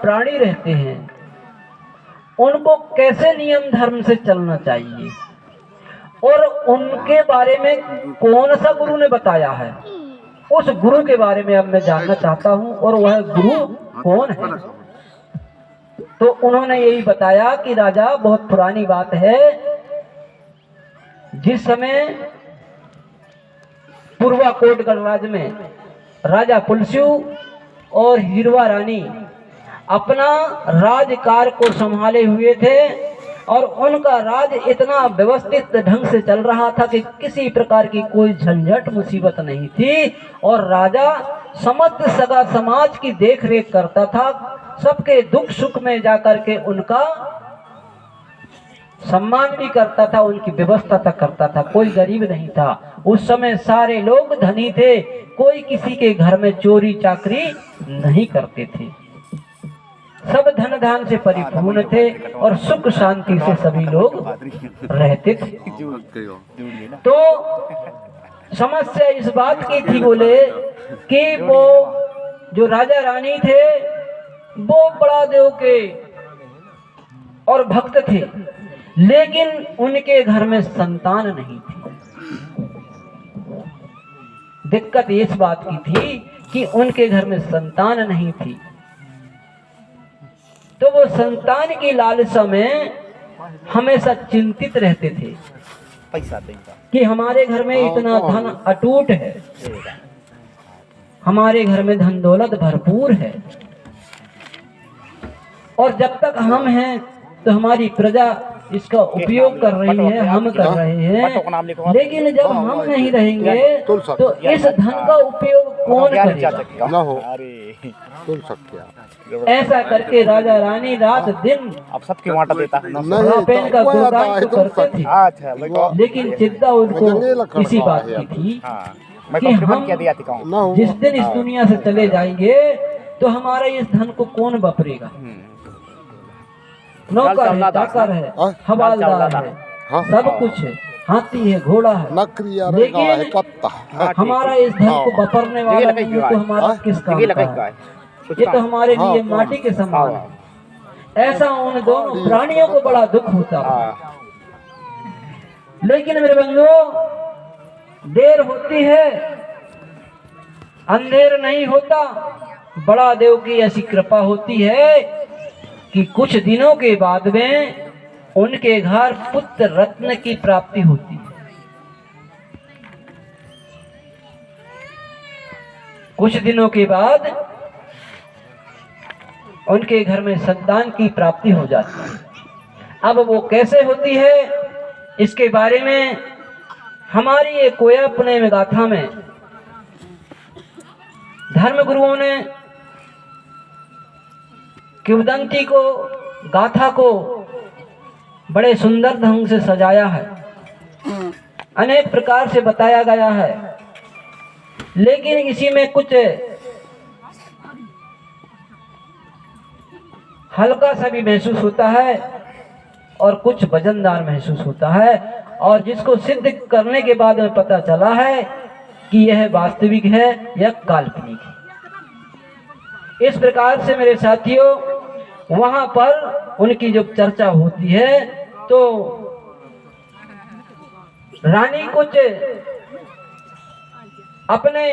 प्राणी रहते हैं उनको कैसे नियम धर्म से चलना चाहिए और उनके बारे में कौन सा गुरु ने बताया है, उस गुरु के बारे में अब मैं जानना चाहता हूं। और वह गुरु कौन है? तो उन्होंने यही बताया कि राजा, बहुत पुरानी बात है, जिस समय पूर्वाकोट गणराज्य में राजा पुलस्यु और हिरवा रानी अपना राजकार को संभाले हुए थे और उनका राज इतना व्यवस्थित ढंग से चल रहा था कि किसी प्रकार की कोई झंझट मुसीबत नहीं थी और राजा समस्त सगा समाज की देख रेख करता था, सबके दुख सुख में जाकर के उनका सम्मान भी करता था, उनकी व्यवस्था तक करता था। कोई गरीब नहीं था। उस समय सारे लोग धनी थे, कोई किसी के घर में चोरी चाकरी नहीं करते थे, सब धन धान से परिपूर्ण थे और सुख शांति से सभी लोग रहते थे। तो समस्या इस बात की थी, बोले कि वो जो राजा रानी थे वो बड़ा देव के और भक्त थे, लेकिन उनके घर में संतान नहीं थी। दिक्कत इस बात की थी कि उनके घर में संतान नहीं थी। तो वो संतान की लालसा में हमेशा चिंतित रहते थे कि हमारे घर में इतना धन अटूट है, हमारे घर में धन दौलत भरपूर है और जब तक हम हैं तो हमारी प्रजा इसका उपयोग कर रही है, हम कर रहे हैं, लेकिन जब हम नहीं रहेंगे तो इस धन का उपयोग कौन करेगा? ऐसा करके राजा रानी रात दिन अब सबके वाटा देता पेन का गुणगान तो करते थे, लेकिन चिंता उनको इसी बात की थी कि हम जिस दिन इस दुनिया से चले जाएंगे तो हमारा इस धन को कौन बपरेगा? नौकर है, चाकर है, हवालदार है, सब कुछ है, हाथी है, घोड़ा है, लेकिन हमारा इस धन को बपरने वाला नहीं है तो हमारा किस काम का है? ये तो हमारे लिए माटी के समान है। ऐसा उन दोनों प्राणियों को बड़ा दुख होता है। लेकिन मेरे बंधुओं, देर होती है, अंधेर नहीं होता। बड़ा देव की ऐसी कृपा होती है कि कुछ दिनों के बाद में उनके घर पुत्र रत्न की प्राप्ति होती है। कुछ दिनों के बाद उनके घर में संतान की प्राप्ति हो जाती है। अब वो कैसे होती है, इसके बारे में हमारी एक कोया पुण्य गाथा में धर्म गुरुओं ने किंवदंती को, गाथा को बड़े सुंदर ढंग से सजाया है, अनेक प्रकार से बताया गया है, लेकिन इसी में कुछ हल्का सा भी महसूस होता है और कुछ वजनदार महसूस होता है, और जिसको सिद्ध करने के बाद में पता चला है कि यह वास्तविक है या काल्पनिक है। इस प्रकार से मेरे साथियों, वहां पर उनकी जब चर्चा होती है तो रानी कुछ अपने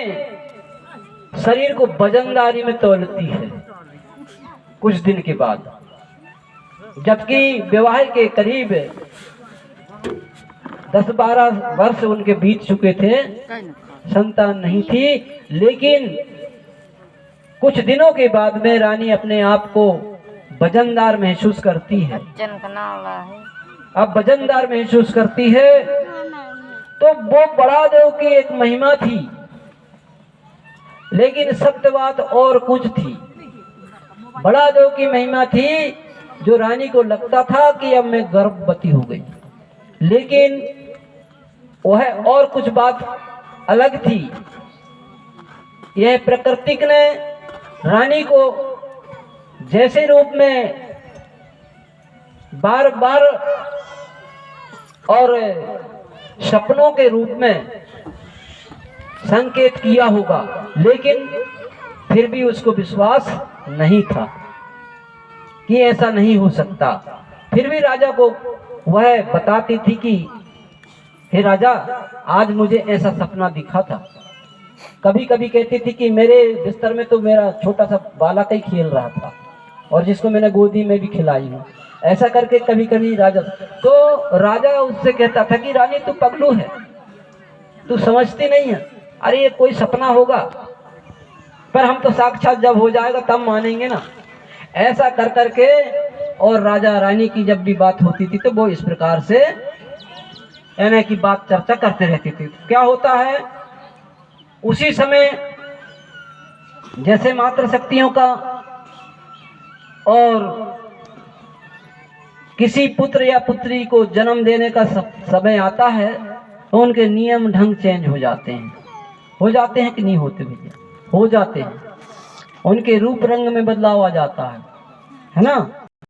शरीर को वजनदारी में तौलती है कुछ दिन के बाद, जबकि विवाह के करीब 10-12 वर्ष उनके बीत चुके थे, संतान नहीं थी, लेकिन कुछ दिनों के बाद में रानी अपने आप को वजनदार महसूस करती है। अब वजनदार महसूस करती है तो वो बड़ा देव की एक महिमा थी, लेकिन सत्य बात और कुछ थी। बड़ा देव की महिमा थी जो रानी को लगता था कि अब मैं गर्भवती हो गई, लेकिन वह और कुछ बात अलग थी। यह प्रकृति ने रानी को जैसे रूप में बार बार और सपनों के रूप में संकेत किया होगा, लेकिन फिर भी उसको विश्वास नहीं था। कि ऐसा नहीं हो सकता। फिर भी राजा को वह बताती थी कि हे राजा, आज मुझे ऐसा सपना दिखा था। कभी कभी कहती थी कि मेरे बिस्तर में तो मेरा छोटा सा बालक ही खेल रहा था और जिसको मैंने गोदी में भी खिलाई हूँ। ऐसा करके कभी कभी राजा, तो राजा उससे कहता था कि रानी तू पगलू है, तू समझती नहीं है, अरे ये कोई सपना होगा, पर हम तो साक्षात जब हो जाएगा तब मानेंगे ना। ऐसा कर करके और राजा रानी की जब भी बात होती थी तो वो इस प्रकार से यानी कि बात चर्चा करते रहती थी। क्या होता है उसी समय, जैसे मातृ शक्तियों का और किसी पुत्र या पुत्री को जन्म देने का समय आता है तो उनके नियम ढंग चेंज हो जाते हैं। हो जाते हैं कि नहीं होते भैया? हो जाते हैं। उनके रूप रंग में बदलाव आ जाता है ना।